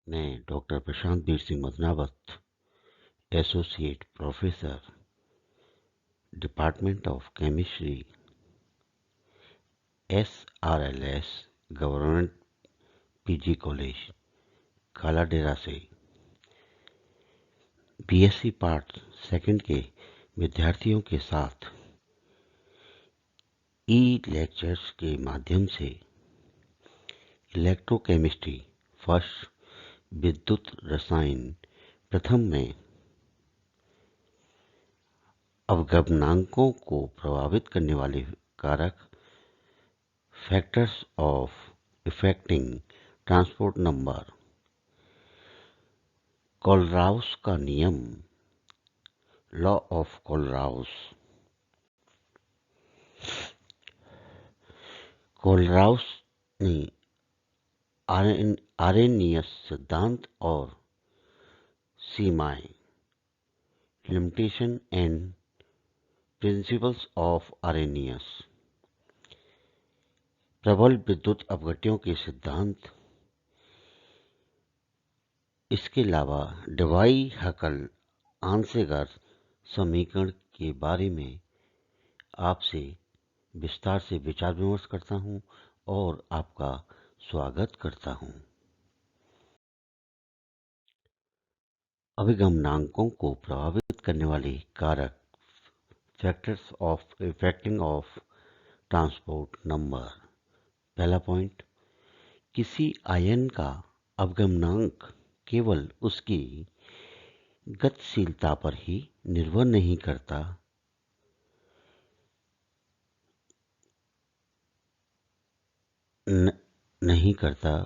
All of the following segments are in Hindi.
मैं doctor Prashant Veer Singh Madanawat, associate professor, department of chemistry, SRLS government PG college, Kaladera से BSc पार्ट सेकंड के विद्यार्थियों के साथ लेक्चर्स के माध्यम से इलेक्ट्रोकेमिस्ट्री फर्स्ट, विद्युत रसायन प्रथम में अवगमनांकों को प्रभावित करने वाले कारक factors of effecting transport number, Kohlrausch का नियम, लॉ ऑफ कोलराउस। कोलराउस ने आरेनियस सिद्धांत और सीमाएं, limitation and principles of Arrhenius, प्रबल विद्युत अपघट्यों के सिद्धांत, इसके अलावा डिवाई हकल आंसेगर समीकरण के बारे में आपसे विस्तार से विचार विमर्श करता हूं और आपका स्वागत करता हूं। अभिगमनांकों को प्रभावित करने वाले कारक factors of effecting of transport number. पहला पॉइंट, किसी आयन का अवगमनांक केवल उसकी गतिशीलता पर ही निर्भर नहीं करता,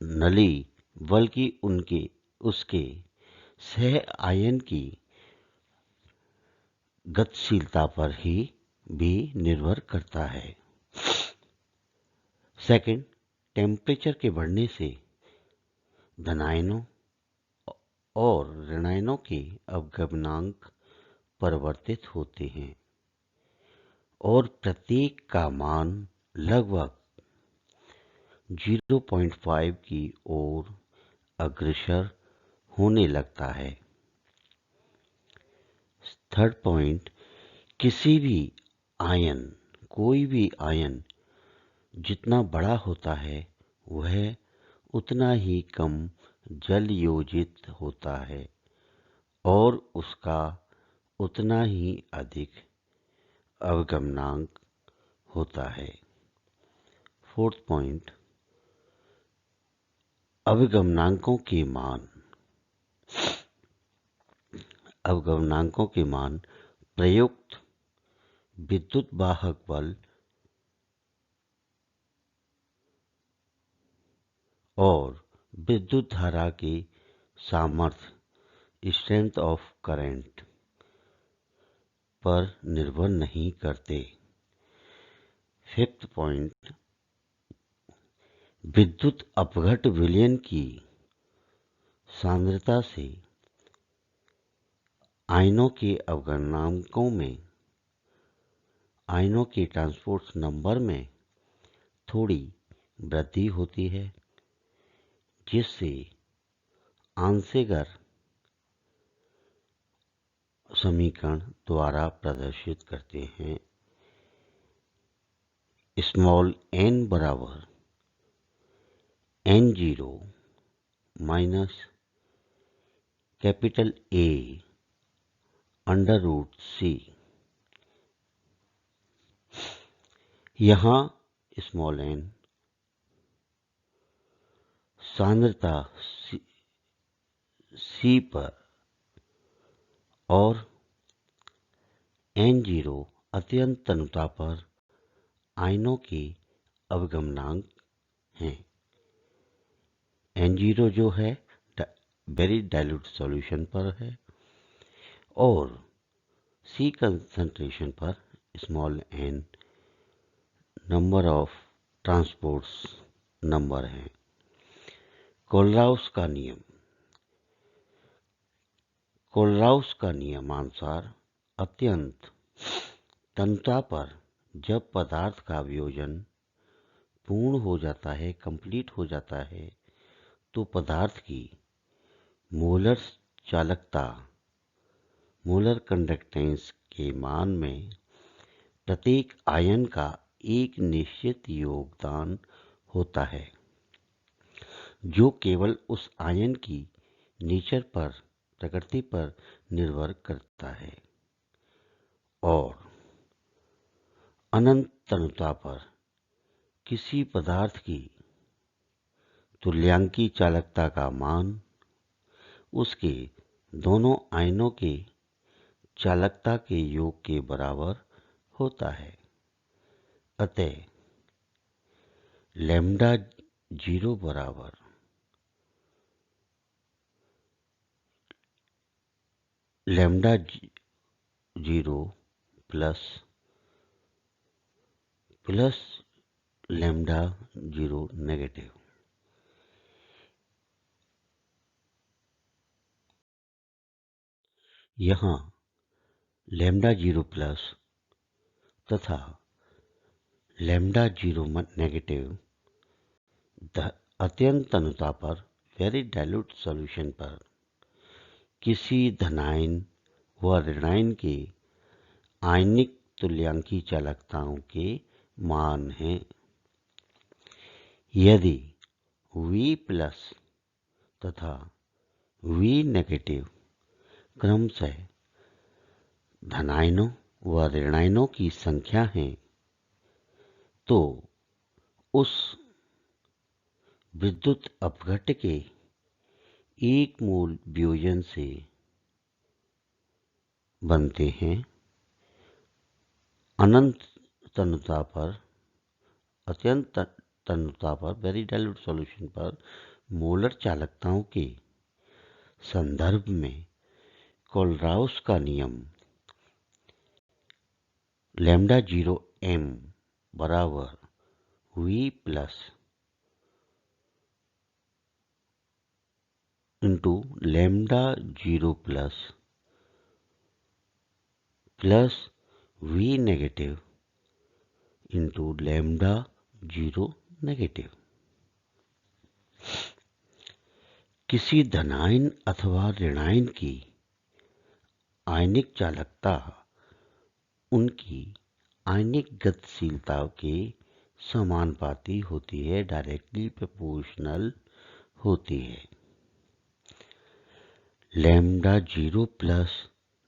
नली, बल्कि उसके सह आयन की गतिशीलता पर ही भी निर्भर करता है। सेकंड, टेम्परेचर के बढ़ने से धनायनों और ऋणायनों के अवगमनांक परिवर्तित होते हैं और प्रत्येक का मान लगभग 0.5 की ओर अग्रसर होने लगता है। थर्ड पॉइंट, कोई भी आयन जितना बड़ा होता है वह उतना ही कम जल योजित होता है और उसका उतना ही अधिक अवगमनांक होता है। फोर्थ पॉइंट, अवगमनांकों के मान प्रयुक्त विद्युत वाहक बल और विद्युत धारा की सामर्थ्य, स्ट्रेंथ ऑफ करंट पर निर्भर नहीं करते। फिफ्थ पॉइंट, विद्युत अपघट विलयन की सांद्रता से आयनों के अवगमनांकों में आयनों के ट्रांसपोर्ट नंबर में थोड़ी वृद्धि होती है, जिससे आंसेगर समीकरण द्वारा प्रदर्शित करते हैं। स्मॉल n बराबर n0 minus capital A √C। यहाँ स्मॉल n सांद्रता C पर और n0 अत्यंत तन्यता पर आयनों के अवगमनांक हैं। n0 जो है वेरी डाइल्यूट सॉल्यूशन पर है और C कंसंट्रेशन पर small n number of transports number है। कोलराउस का नियमानुसार अत्यंत तन्यता पर जब पदार्थ का वियोजन पूर्ण हो जाता है, कंप्लीट हो जाता है, तो पदार्थ की मोलर चालकता, मोलर कंडक्टेंस के मान में प्रत्येक आयन का एक निश्चित योगदान होता है, जो केवल उस आयन की नेचर पर, प्रकृति पर निर्भर करता है और अनंत तनुता पर। किसी पदार्थ की तुल्यांकी चालकता का मान उसके दोनों आयनों के चालकता के योग के बराबर होता है। अतः लैम्डा जीरो बराबर lambda zero plus lambda zero negative. यहाँ लैम्डा जीरो प्लस तथा लैम्डा जीरो नेगेटिव अत्यंत तनुता पर, वेरी डाइल्यूट सॉल्यूशन पर किसी धनायन व ऋणायन के आयनिक तुल्यांकी चालकताओं के मान हैं। यदि V प्लस तथा V नेगेटिव क्रमशः धनायनों व ऋणायनों की संख्या है, तो उस विद्युत अपघट्य के एक मूल वियोजन से बनते हैं। अनंत तनुता पर, अत्यंत तनुता पर, वेरी डाइल्यूट सॉल्यूशन पर मोलर चालकताओं के संदर्भ में कोलराउस का नियम लैम्डा जीरो m बराबर V plus into lambda zero plus V negative into lambda zero negative. किसी धनायन अथवा ऋणायन की आयनिक चालकता उनकी आयनिक गतिशीलता के समानुपाती होती है, डायरेक्टली प्रोपोर्शनल होती है। Lambda zero plus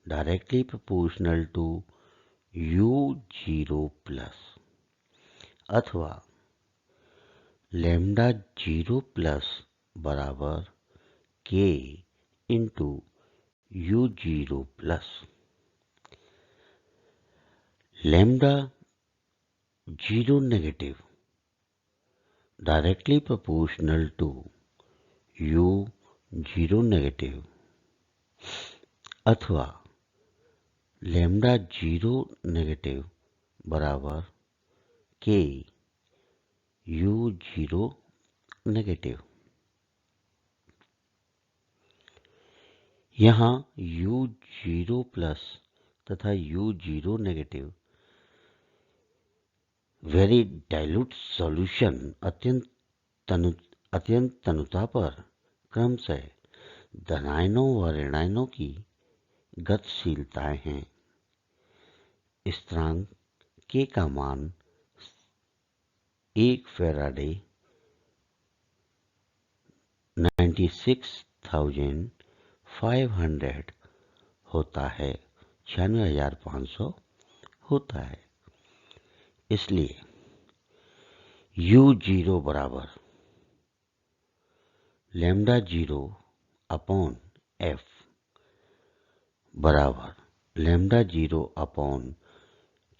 directly proportional to U zero plus अथवा लैम्डा जीरो प्लस बराबर K into U zero plus. Lambda zero negative directly proportional to U zero negative अथवा लैम्डा जीरो नेगेटिव बराबर K U जीरो नेगेटिव। यहाँ U जीरो प्लस तथा U zero negative very dilute solution अत्यंत तनुता पर क्रमशः धनायनों व ऋणायनों की गतिशीलताएं हैं। स्थिरांक K का मान 1 फैराडे 96,500 होता है, 96,500 होता है। इसलिए U जीरो बराबर लैम्डा जीरो अपॉन F बराबर लैम्डा जीरो अपॉन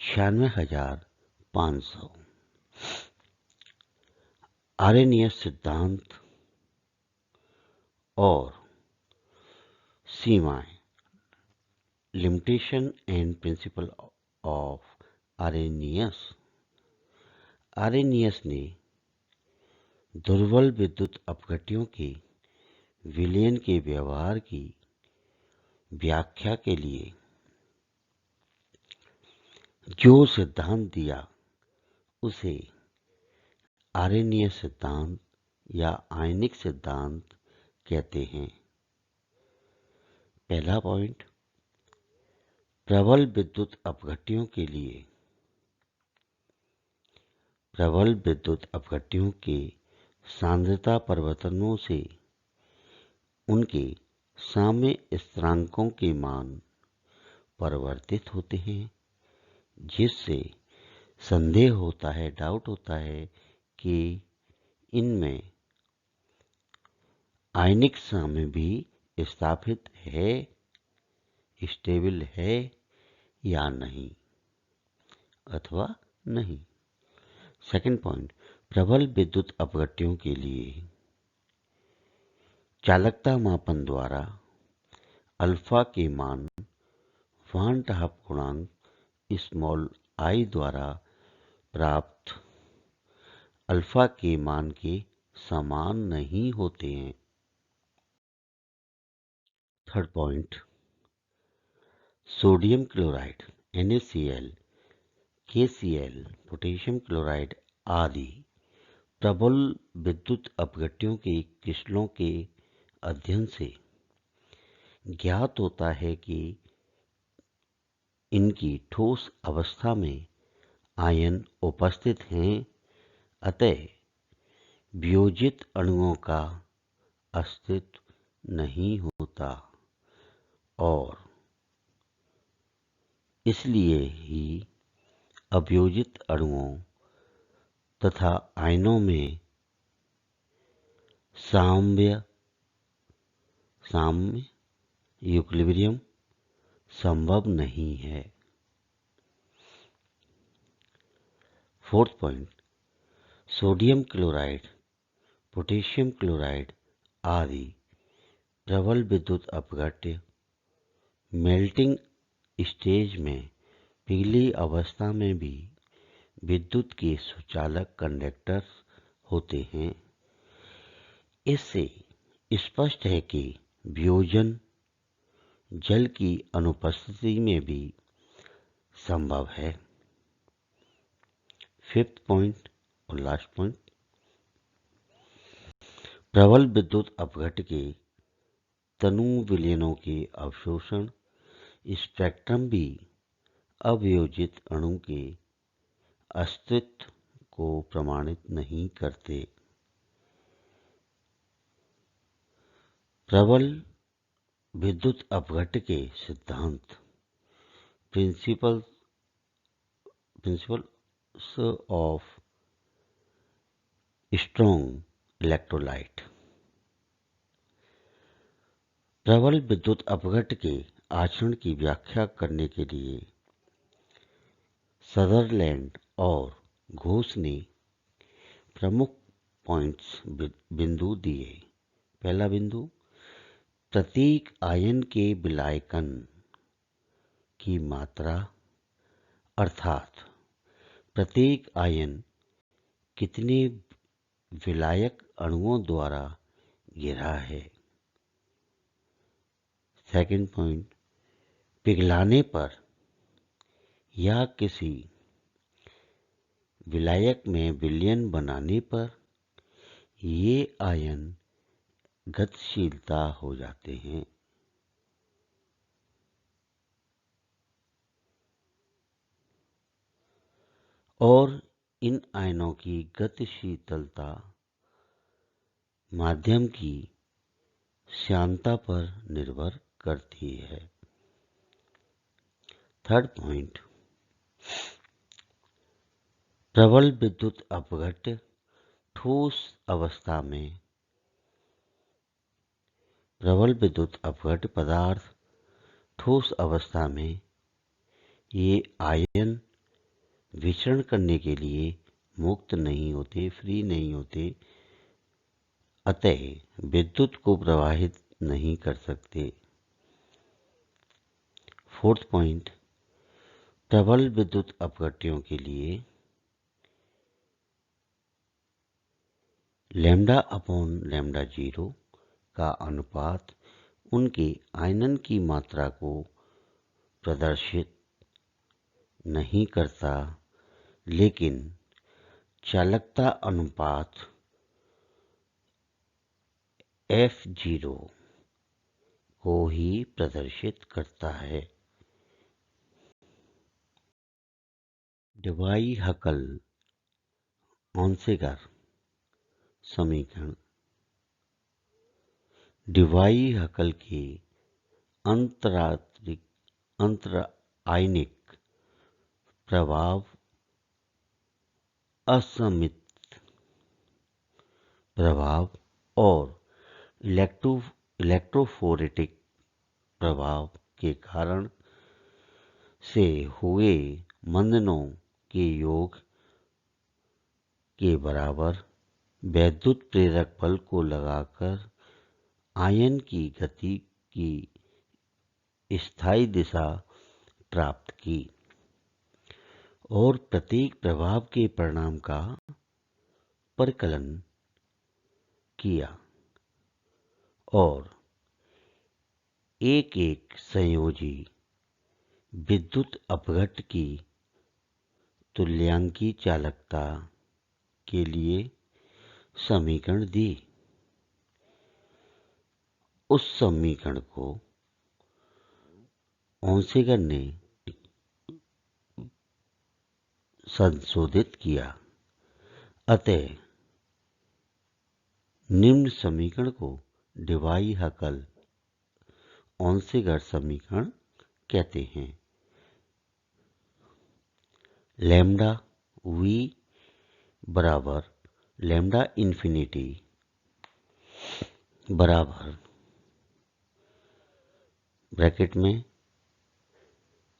96,500। आर्हेनियस सिद्धांत और सीमाएं, limitation and principle of Arrhenius. Arrhenius ने दुर्बल विद्युत अपघट्यों के विलयन के व्यवहार की व्याख्या के लिए जो सिद्धांत दिया उसे आर्हेनियस सिद्धांत या आयनिक सिद्धांत कहते हैं। पहला पॉइंट, प्रबल विद्युत अपघट्यों के लिए प्रबल विद्युत अपघट्यों के सांद्रता परिवर्तनों से उनके साम्य स्थिरांकों के मान परिवर्तित होते हैं, जिससे संदेह होता है, डाउट होता है कि इनमें आयनिक साम्य भी स्थापित है, स्टेबल है या नहीं, अथवा नहीं। सेकंड पॉइंट, प्रबल विद्युत अपघट्यों के लिए चालकता मापन द्वारा अल्फा के मान वान डहाफ गुणांक स्मॉल आई द्वारा प्राप्त अल्फा के मान के समान नहीं होते हैं। Third point, sodium chloride NaCl, KCl, potassium chloride आदि प्रबल विद्युत अपघट्यों के क्रिस्टलों के अध्ययन से ज्ञात होता है कि इनकी ठोस अवस्था में आयन उपस्थित हैं, अतः वियोजित अणुओं का अस्तित्व नहीं होता और इसलिए ही अवियोजित अणुओं तथा आयनों में साम्य इक्विलिब्रियम संभव नहीं है। Fourth point, sodium chloride, potassium chloride आदि प्रबल विद्युत अपघट्य मेल्टिंग स्टेज में पिघली अवस्था में भी विद्युत के सुचालक कंडक्टर होते हैं। इससे स्पष्ट है कि वियोजन जल की अनुपस्थिति में भी संभव है। फिफ्थ पॉइंट और लास्ट पॉइंट, प्रबल विद्युत अपघट्य के तनु विलयनों के अवशोषण स्पेक्ट्रम भी अवियोजित अणु के अस्तित्व को प्रमाणित नहीं करते। प्रबल विद्युत अपघट्य के सिद्धांत प्रिंसिपल्स ऑफ स्ट्रॉन्ग इलेक्ट्रोलाइट। प्रबल विद्युत अपघट्य के आचरण की व्याख्या करने के लिए सदरलैंड और घोष ने प्रमुख बिंदु दिए। पहला बिंदु, प्रत्येक आयन के विलायकन की मात्रा, अर्थात प्रत्येक आयन कितने विलायक अणुओं द्वारा घिरा है। सेकंड पॉइंट, पिघलाने पर या किसी विलायक में विलयन बनाने पर ये आयन गतिशीलता हो जाते हैं। और इन आयनों की गतिशीलता माध्यम की श्यानता पर निर्भर करती है। थर्ड पॉइंट, प्रबल विद्युत अपघट्य ठोस अवस्था में प्रबल विद्युत अपघट्य पदार्थ ठोस अवस्था में ये आयन विचरण करने के लिए मुक्त नहीं होते, फ्री नहीं होते, अतः विद्युत को प्रवाहित नहीं कर सकते। फोर्थ पॉइंट, प्रबल विद्युत अपघट्यों के लिए लैम्डा अपॉन लैम्डा जीरो का अनुपात उनके आयनन की मात्रा को प्रदर्शित नहीं करता, लेकिन चालकता अनुपात F0 को ही प्रदर्शित करता है। डिवाई हकल ऑन्सेगर समीकरण डिवाई हकल के अंतरायनिक प्रभाव, असममित प्रभाव और इलेक्ट्रोफोरेटिक प्रभाव के कारण से हुए मंदनों के योग के बराबर वैद्युत प्रेरक बल को लगाकर आयन की गति की स्थायी दिशा प्राप्त की और प्रत्येक प्रभाव के परिणाम का परिकलन किया और एक एक संयोजी विद्युत अपघट्ट की तुल्यांकी चालकता के लिए समीकरण दी। उस समीकरण को ऑन्सेगर ने संशोधित किया। अतः निम्न समीकरण को डिवाई हकल ऑन्सेगर समीकरण कहते हैं। लैम्डा वी बराबर लैम्डा इन्फिनिटी बराबर ब्रैकेट में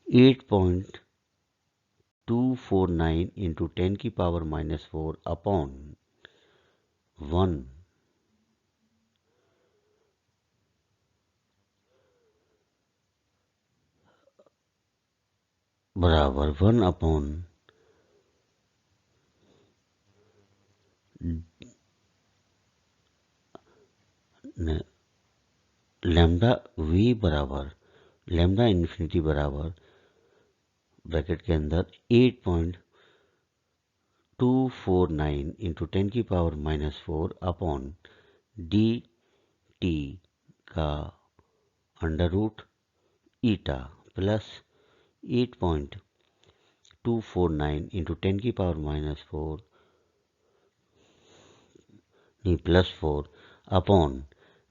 8.249 इंटू 10 की पावर -4 अपॉन 1 बराबर 1 अपॉन लैम्डा वी बराबर लैम्डा इन्फिनिटी बराबर ब्रैकेट के अंदर 8.249 इंटू 10 की पावर -4 अपॉन डी टी का under root eta plus 8.249 into 10 की power -4 plus 4 upon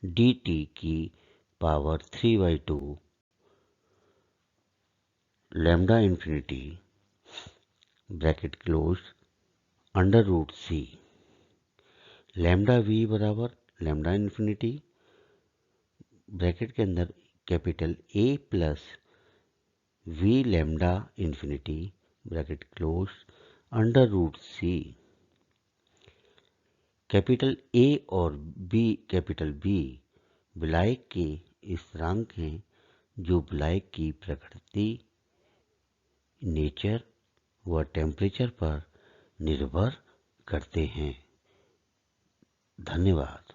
D T की power 3/2 lambda infinity bracket close under root C lambda V बराबर लैम्डा इन्फिनिटी ब्रैकेट के अंदर capital A plus V lambda infinity bracket close under root C. Capital ए और बी कैपिटल बी विलायक के स्थिरांक हैं जो विलायक की प्रकृति, नेचर व टेम्परेचर पर निर्भर करते हैं। धन्यवाद।